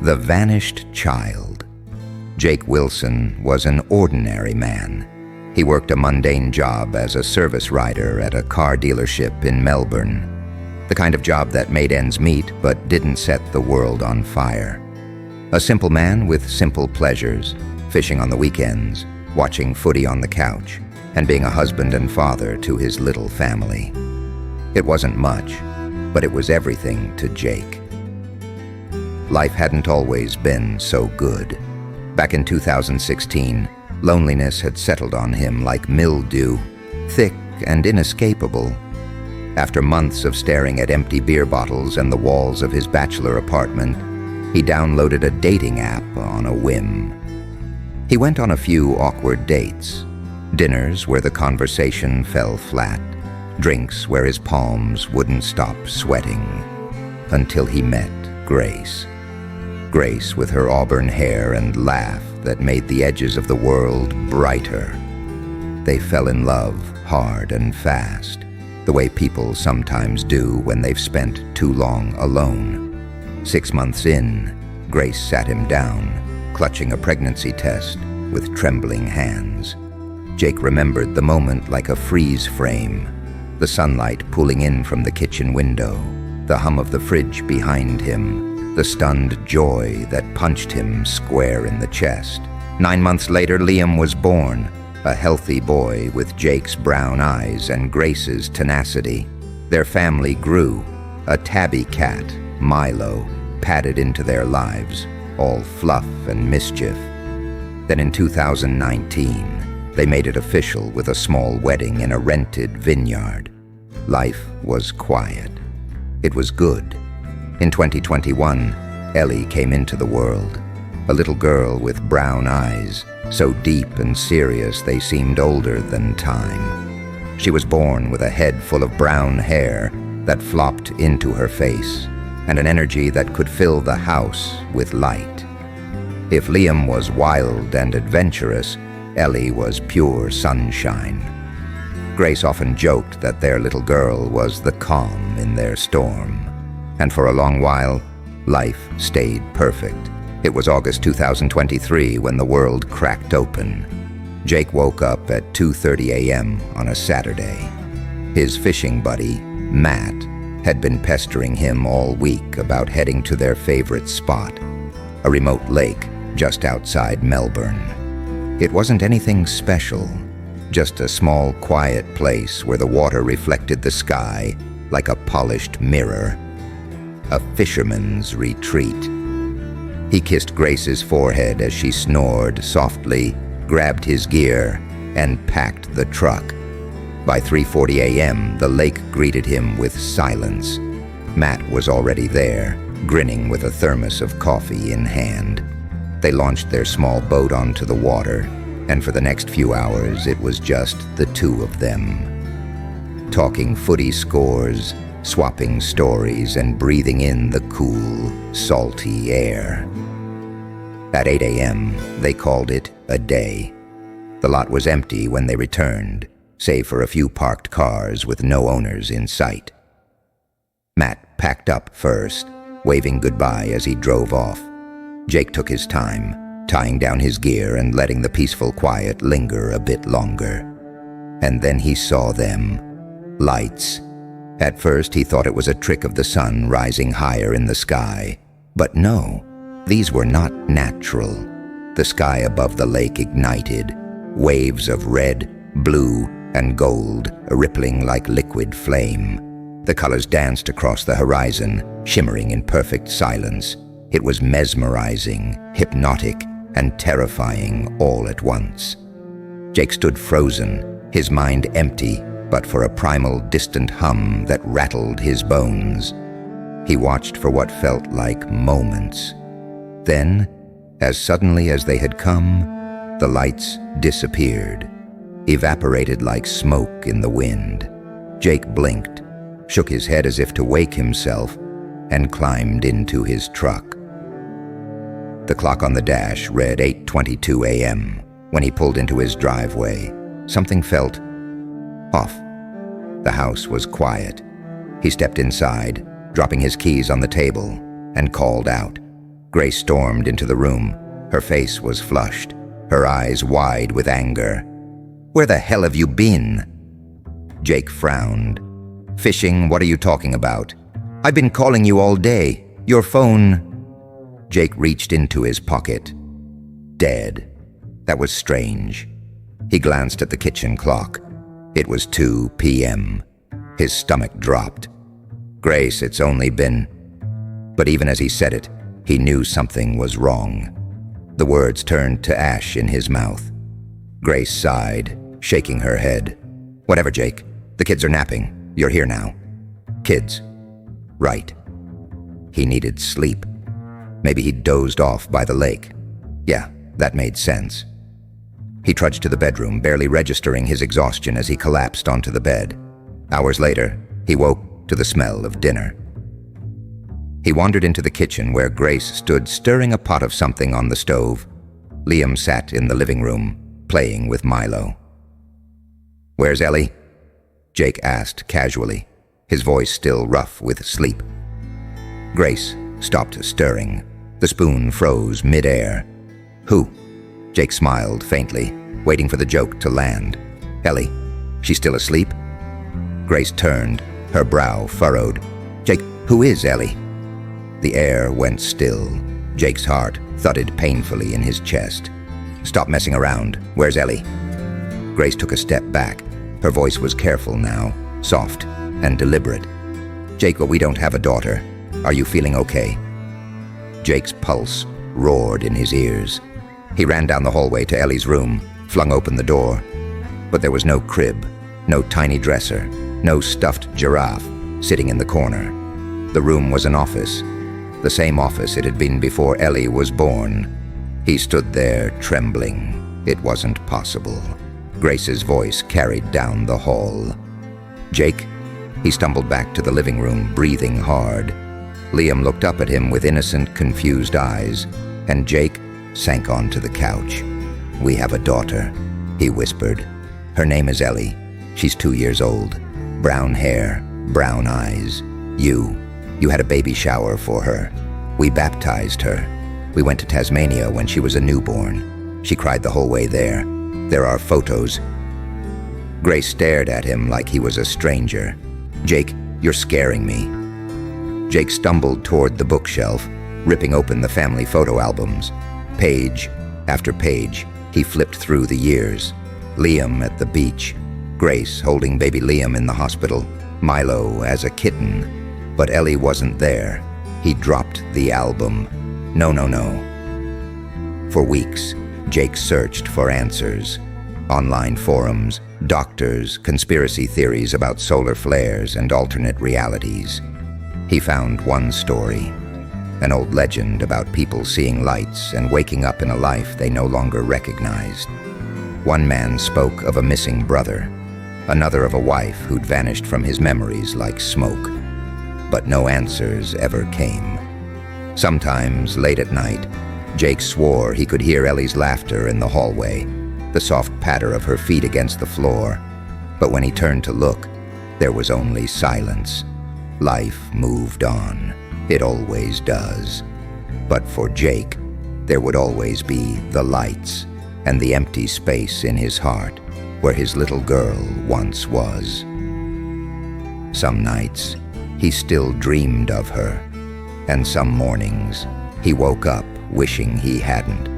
The Vanished Child. Jake Wilson was an ordinary man. He worked a mundane job as a service rider at a car dealership in Melbourne. The kind of job that made ends meet but didn't set the world on fire. A simple man with simple pleasures, fishing on the weekends, watching footy on the couch, and being a husband and father to his little family. It wasn't much, but it was everything to Jake. Life hadn't always been so good. Back in 2016, loneliness had settled on him like mildew, thick and inescapable. After months of staring at empty beer bottles and the walls of his bachelor apartment, he downloaded a dating app on a whim. He went on a few awkward dates, dinners where the conversation fell flat, drinks where his palms wouldn't stop sweating, until he met Grace. Grace with her auburn hair and laugh that made the edges of the world brighter. They fell in love hard and fast, the way people sometimes do when they've spent too long alone. 6 months in, Grace sat him down, clutching a pregnancy test with trembling hands. Jake remembered the moment like a freeze frame, the sunlight pooling in from the kitchen window, the hum of the fridge behind him, the stunned joy that punched him square in the chest. 9 months later, Liam was born, a healthy boy with Jake's brown eyes and Grace's tenacity. Their family grew. A tabby cat, Milo, padded into their lives, all fluff and mischief. Then in 2019, they made it official with a small wedding in a rented vineyard. Life was quiet. It was good. In 2021, Ellie came into the world, a little girl with brown eyes, so deep and serious they seemed older than time. She was born with a head full of brown hair that flopped into her face, and an energy that could fill the house with light. If Liam was wild and adventurous, Ellie was pure sunshine. Grace often joked that their little girl was the calm in their storm. And for a long while, life stayed perfect. It was August 2023 when the world cracked open. Jake woke up at 2:30 a.m. on a Saturday. His fishing buddy, Matt, had been pestering him all week about heading to their favorite spot, a remote lake just outside Melbourne. It wasn't anything special, just a small, quiet place where the water reflected the sky like a polished mirror. A fisherman's retreat. He kissed Grace's forehead as she snored softly, grabbed his gear, and packed the truck. By 3:40 a.m., the lake greeted him with silence. Matt was already there, grinning with a thermos of coffee in hand. They launched their small boat onto the water, and for the next few hours, it was just the two of them. Talking footy scores, swapping stories, and breathing in the cool, salty air. At 8 a.m., they called it a day. The lot was empty when they returned, save for a few parked cars with no owners in sight. Matt packed up first, waving goodbye as he drove off. Jake took his time, tying down his gear and letting the peaceful quiet linger a bit longer. And then he saw them. Lights. At first, he thought it was a trick of the sun rising higher in the sky. But no, these were not natural. The sky above the lake ignited, waves of red, blue, and gold rippling like liquid flame. The colors danced across the horizon, shimmering in perfect silence. It was mesmerizing, hypnotic, and terrifying all at once. Jake stood frozen, his mind empty, but for a primal, distant hum that rattled his bones. He watched for what felt like moments. Then, as suddenly as they had come, the lights disappeared, evaporated like smoke in the wind. Jake blinked, shook his head as if to wake himself, and climbed into his truck. The clock on the dash read 8:22 a.m. When he pulled into his driveway, something felt off. The house was quiet. He stepped inside, dropping his keys on the table, and called out, Grace stormed into the room. Her face was flushed, her eyes wide with anger. "Where the hell have you been?" Jake frowned. "Fishing? What are you talking about? I've been calling you all day. Your phone..." Jake reached into his pocket. Dead. That was strange. He glanced at the kitchen clock. It was 2 p.m. His stomach dropped. "Grace, it's only been..." But even as he said it, he knew something was wrong. The words turned to ash in his mouth. Grace sighed, shaking her head. "Whatever, Jake. The kids are napping. You're here now." "Kids." Right. He needed sleep. Maybe he'd dozed off by the lake. Yeah, that made sense. He trudged to the bedroom, barely registering his exhaustion as he collapsed onto the bed. Hours later, he woke to the smell of dinner. He wandered into the kitchen where Grace stood stirring a pot of something on the stove. Liam sat in the living room, playing with Milo. "Where's Ellie?" Jake asked casually, his voice still rough with sleep. Grace stopped stirring. The spoon froze mid-air. "Who?" Jake smiled faintly, waiting for the joke to land. "Ellie. She's still asleep?" Grace turned, her brow furrowed. "Jake, who is Ellie?" The air went still. Jake's heart thudded painfully in his chest. "Stop messing around. Where's Ellie?" Grace took a step back. Her voice was careful now, soft and deliberate. "Jake, we don't have a daughter. Are you feeling okay?" Jake's pulse roared in his ears. He ran down the hallway to Ellie's room, flung open the door. But there was no crib, no tiny dresser, no stuffed giraffe sitting in the corner. The room was an office, the same office it had been before Ellie was born. He stood there, trembling. It wasn't possible. Grace's voice carried down the hall. "Jake?" He stumbled back to the living room, breathing hard. Liam looked up at him with innocent, confused eyes, and Jake sank onto the couch. "We have a daughter," he whispered. "Her name is Ellie. She's 2 years old. Brown hair, brown eyes. You had a baby shower for her. We baptized her. We went to Tasmania when she was a newborn. She cried the whole way there. There are photos." Grace stared at him like he was a stranger. "Jake, you're scaring me." Jake stumbled toward the bookshelf, ripping open the family photo albums. Page after page, he flipped through the years. Liam at the beach, Grace holding baby Liam in the hospital, Milo as a kitten. But Ellie wasn't there. He dropped the album. No. For weeks, Jake searched for answers. Online forums, doctors, conspiracy theories about solar flares and alternate realities. He found one story, an old legend about people seeing lights and waking up in a life they no longer recognized. One man spoke of a missing brother, another of a wife who'd vanished from his memories like smoke. But no answers ever came. Sometimes, late at night, Jake swore he could hear Ellie's laughter in the hallway, the soft patter of her feet against the floor. But when he turned to look, there was only silence. Life moved on. It always does. But for Jake, there would always be the lights and the empty space in his heart where his little girl once was. Some nights, he still dreamed of her, and some mornings, he woke up wishing he hadn't.